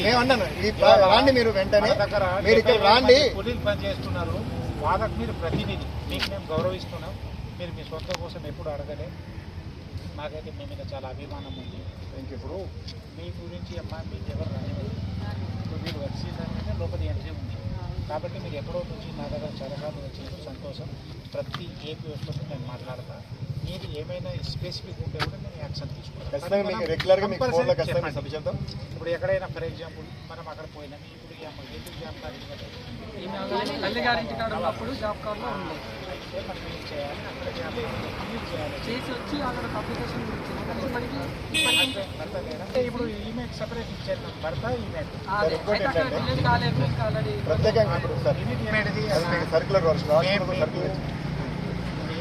మేము అన్నాను రాండి మీరు వెంటనే మీరు ఇక్కడ రాండి. కూలీలు పని చేస్తున్నారు, వాళ్ళకు మీరు ప్రతినిధి, మీకు మేము గౌరవిస్తున్నాం. మీరు మీ సొంత కోసం ఎప్పుడు అడగలే. నాకైతే మీ మీద చాలా అభిమానం ఉంది. ఇప్పుడు మీ గురించి అమ్మా మీకు ఎవరు రాలేదు. ఇప్పుడు మీరు వచ్చేసరికి లోపల ఎంట్రీ ఉంది కాబట్టి మీరు ఎక్కడో నుంచి నా దగ్గర చదవగానే వచ్చేసి సంతోషం. ప్రతి ఏపీ వస్తుంది నేను మాట్లాడతా. మీరు ఏమైనా స్పెసిఫిక్ ఉంటే కూడా నేను యాక్షన్ తీసుకుంటాను. ఇప్పుడు ఎక్కడైనా ఫర్ ఎగ్జాంపుల్ మనం అక్కడ పోయినాం, ఇప్పుడు ఎందుకు జాబ్ కార్డు జాబ్ కార్డులో ఉంది మనం ఏం చేయాలి, అక్కడ జాబ్ కంప్లీట్ చేయాలి చేసి వచ్చి అక్కడ అప్లికేషన్ అంటే ఇప్పుడు ఈమెయిల్ సపరేట్ ఇచ్చారు భర్త ఈమెయిల్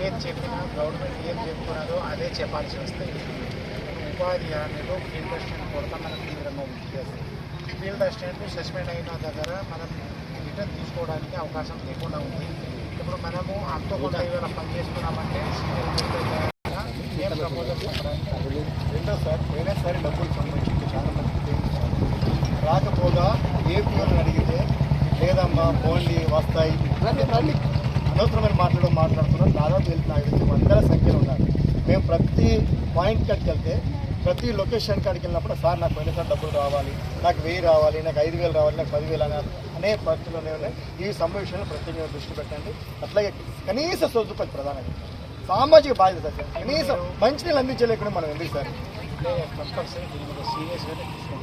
ఏం చెప్పినా గవర్నమెంట్ ఏం చెప్తున్నదో అదే చెప్పాల్సి వస్తాయి. ఉపాధి హామీలో ఫీల్డ్ అసిస్టెంట్ కొరత మనకు తీవ్రంగా ఉంది. ఫీల్డ్ అసిస్టెంట్ సస్పెండ్ అయిన దగ్గర మనం రిటర్న్ తీసుకోవడానికి అవకాశం లేకుండా ఉంది. ఇప్పుడు మనము అనుకోకుండా ఇవాళ పనిచేస్తున్నామంటే ప్రపోజల్ చెప్పడానికి రెండోసారి పోయినసారి డబ్బులు సంబంధించి చాలా మంది రాకపోగా ఏపీలను అడిగితే లేదమ్మా పోండి వస్తాయి రండి అనవసరమైన మాట్లాడుతున్నారు. దాదాపు నాకు వందల సంఖ్యలో ఉన్నారు. మేము ప్రతి పాయింట్ కాడికి వెళ్తే ప్రతి లొకేషన్ కాడికి వెళ్ళినప్పుడు సార్ నాకు పోయినసారి డబ్బులు రావాలి, నాకు 1000 రావాలి, నాకు 5000 రావాలి, నాకు 10,000 అనేక పరిస్థితుల్లోనే ఉన్నాయి. ఈ సంభవిషయంలో ప్రత్యేకంగా దృష్టి పెట్టండి. అట్లాగే కనీస సొద్దుపతి ప్రధానంగా సామాజిక బాధ్యత సార్. కనీసం మంచినీళ్ళు అందించలేకుండా మనం ఎందుకు సార్?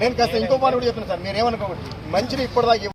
నేను కాస్త ఇంకో మాట కూడా చెప్తున్నాను సార్, మీరేమనుకోకూడదు. మంచిని ఇప్పటిదాకా